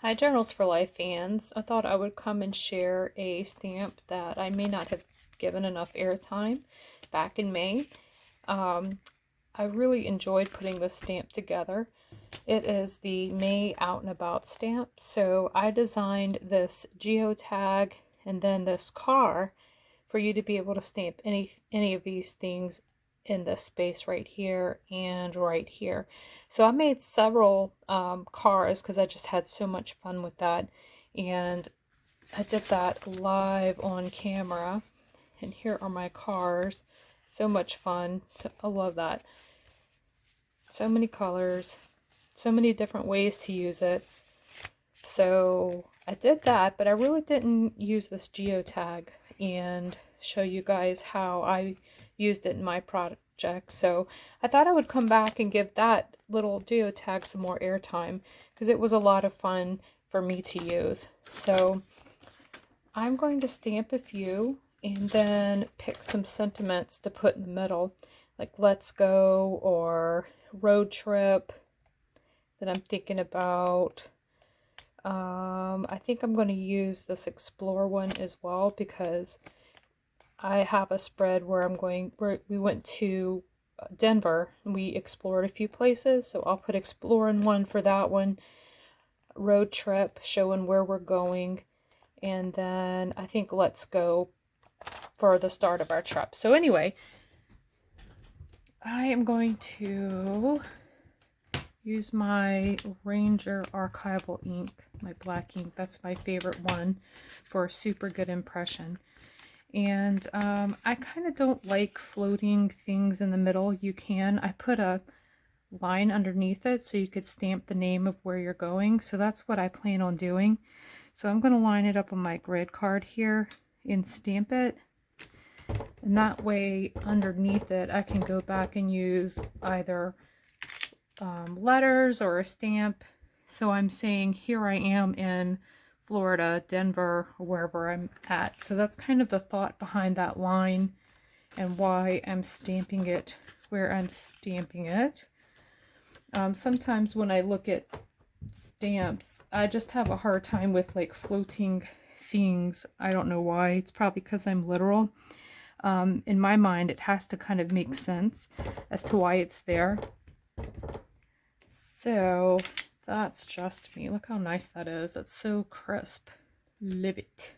Hi, Journals for Life fans. I thought I would come and share a stamp that I may not have given enough airtime back in May. Um, I really enjoyed putting this stamp together. It is the May Out and About stamp. So I designed this geotag and then this car for you to be able to stamp any of these things in this space right here and right here. So I made several cars because I just had so much fun with that, and I did that live on camera. And here are my cars. So much fun. So, I love that. So many colors, so many different ways to use it. So I did that, but I really didn't use this geotag and show you guys how I used it in my project. So I thought I would come back and give that little geotag some more airtime because it was a lot of fun for me to use. So I'm going to stamp a few and then pick some sentiments to put in the middle, like let's go or road trip that I'm thinking about. I think I'm going to use this Explore one as well because I have a spread where we went to Denver and we explored a few places. So I'll put Explore in one for that one. Road trip, showing where we're going. And then I think Let's Go for the start of our trip. So anyway, I am going to use my Ranger archival ink, my black ink. That's my favorite one for a super good impression. And I kind of don't like floating things in the middle. You can. I put a line underneath it so you could stamp the name of where you're going. So that's what I plan on doing. So I'm going to line it up on my grid card here and stamp it. And that way underneath it I can go back and use either letters or a stamp. So I'm saying here I am in Florida, Denver, or wherever I'm at. So that's kind of the thought behind that line and why I'm stamping it where I'm stamping it. Sometimes when I look at stamps, I just have a hard time with like floating things. I don't know why. It's probably because I'm literal. In my mind, it has to kind of make sense as to why it's there. So that's just me. Look how nice that is. That's so crisp. Live it.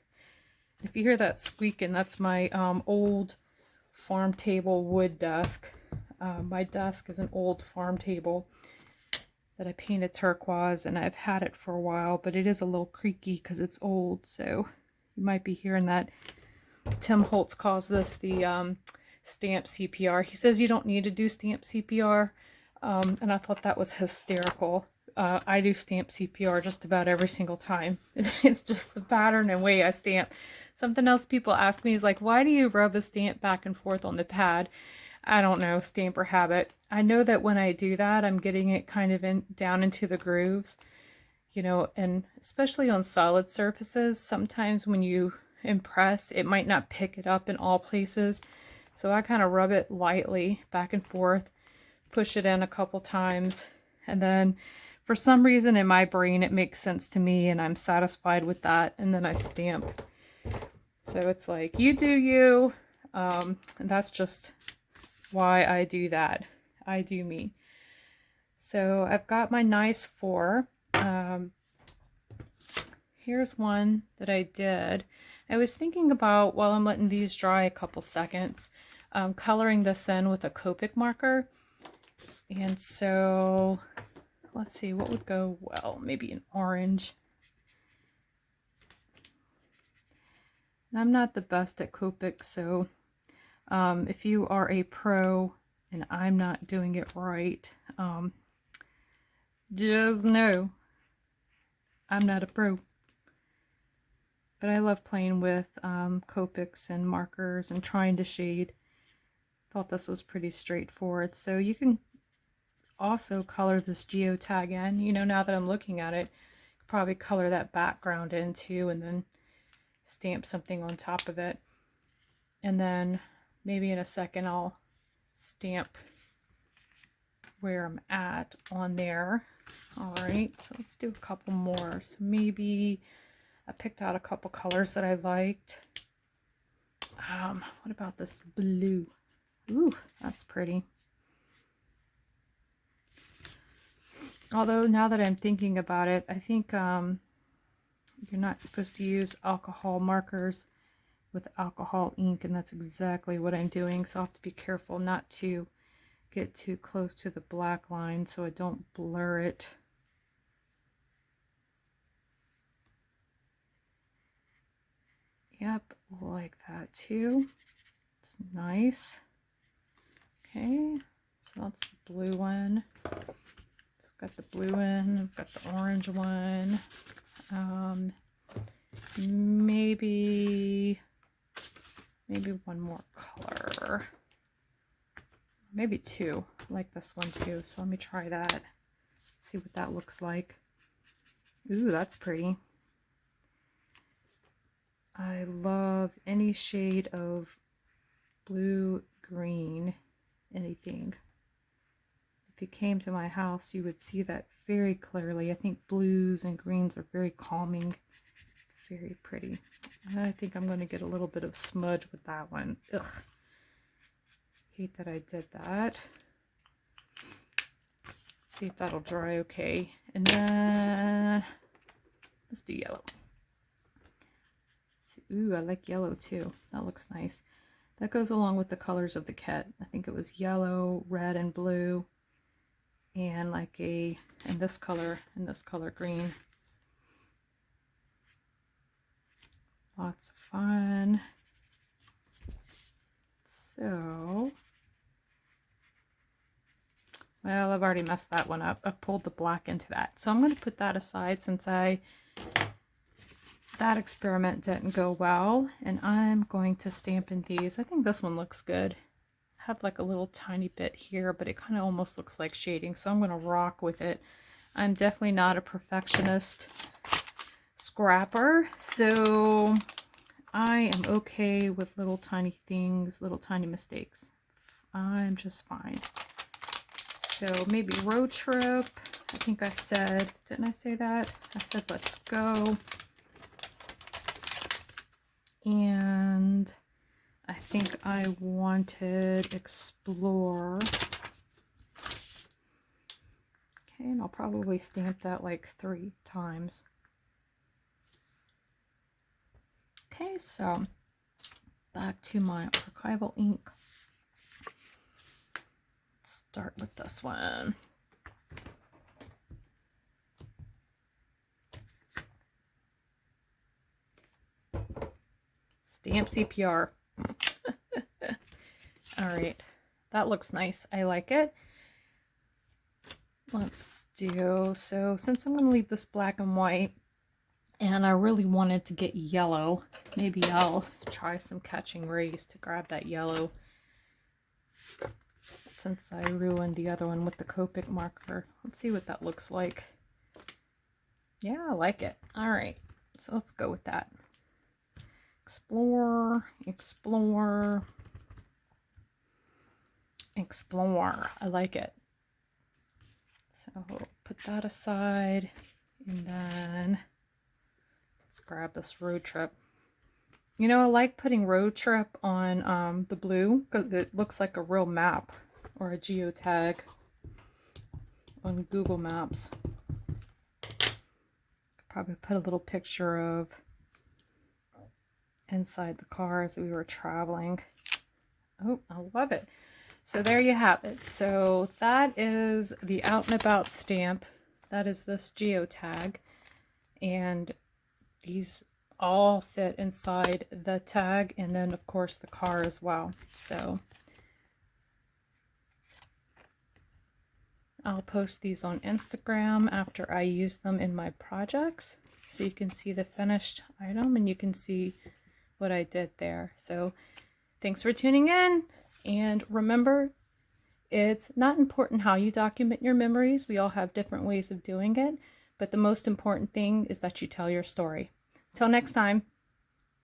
If you hear that squeaking, that's my old farm table wood desk. My desk is an old farm table that I painted turquoise, and I've had it for a while, but it is a little creaky because it's old, so you might be hearing that. Tim Holtz calls this the stamp CPR. He says you don't need to do stamp CPR. And I thought that was hysterical. I do stamp CPR just about every single time. It's just the pattern and way I stamp. Something else people ask me is like, why do you rub a stamp back and forth on the pad? I don't know, stamper habit. I know that when I do that, I'm getting it kind of down into the grooves, you know, and especially on solid surfaces, sometimes when you impress, it might not pick it up in all places. So I kind of rub it lightly back and forth, push it in a couple times, and then for some reason in my brain it makes sense to me and I'm satisfied with that, and then I stamp. So it's like, you do you, and that's just why I do that. I do me. So I've got my nice 4. Here's one that I did. I was thinking about, while I'm letting these dry a couple seconds, coloring this in with a Copic marker. And so, let's see, what would go well? Maybe an orange. And I'm not the best at Copic, so if you are a pro and I'm not doing it right, just know I'm not a pro. But I love playing with Copics and markers and trying to shade. Thought this was pretty straightforward. So you can also color this geotag in. You know, now that I'm looking at it, probably color that background in too, and then stamp something on top of it. And then maybe in a second I'll stamp where I'm at on there. All right, so let's do a couple more. So maybe I picked out a couple colors that I liked. What about this blue? Ooh, that's pretty. Although now that I'm thinking about it, I think you're not supposed to use alcohol markers with alcohol ink, and that's exactly what I'm doing. So I'll have to be careful not to get too close to the black line so I don't blur it. Yep, like that too. It's nice. Okay, so that's the blue one. So I've got the blue one, I've got the orange one. Maybe one more color. Maybe two. I like this one too. So let me try that. See what that looks like. Ooh, that's pretty. I love any shade of blue, green, anything. If you came to my house, you would see that very clearly. I think blues and greens are very calming. Very pretty. I think I'm going to get a little bit of smudge with that one. Ugh. Hate that I did that. Let's see if that'll dry okay. And then let's do yellow. Ooh, I like yellow too. That looks nice. That goes along with the colors of the kit. I think it was yellow, red, and blue, and like in this color green. Lots of fun. So, well, I've already messed that one up. I've pulled the black into that. So I'm going to put that aside since that experiment didn't go well, and I'm going to stamp in these. I think this one looks good. I have like a little tiny bit here, but it kind of almost looks like shading, so I'm going to rock with it. I'm definitely not a perfectionist scrapper, so I am okay with little tiny things, little tiny mistakes. I'm just fine. So maybe road trip. I think I said, didn't I say that? I said let's go. And I think I wanted explore. Okay, and I'll probably stamp that like 3 times. Okay, so back to my archival ink. Let's start with this one. Stamp CPR. All right, that looks nice. I like it. Let's do, so since I'm going to leave this black and white, and I really wanted to get yellow, maybe I'll try some catching rays to grab that yellow, since I ruined the other one with the Copic marker. Let's see what that looks like. Yeah, I like it. All right, so let's go with that. Explore, explore, explore. I like it. So put that aside, and then let's grab this road trip. You know, I like putting road trip on the blue because it looks like a real map or a geotag on Google Maps. Probably put a little picture of inside the car as we were traveling. Oh, I love it. So there you have it. So that is the Out and About stamp. That is this geotag. And these all fit inside the tag, and then of course the car as well. So I'll post these on Instagram after I use them in my projects, so you can see the finished item and you can see what I did there. So thanks for tuning in, and remember, it's not important how you document your memories. We all have different ways of doing it, but the most important thing is that you tell your story. Till next time.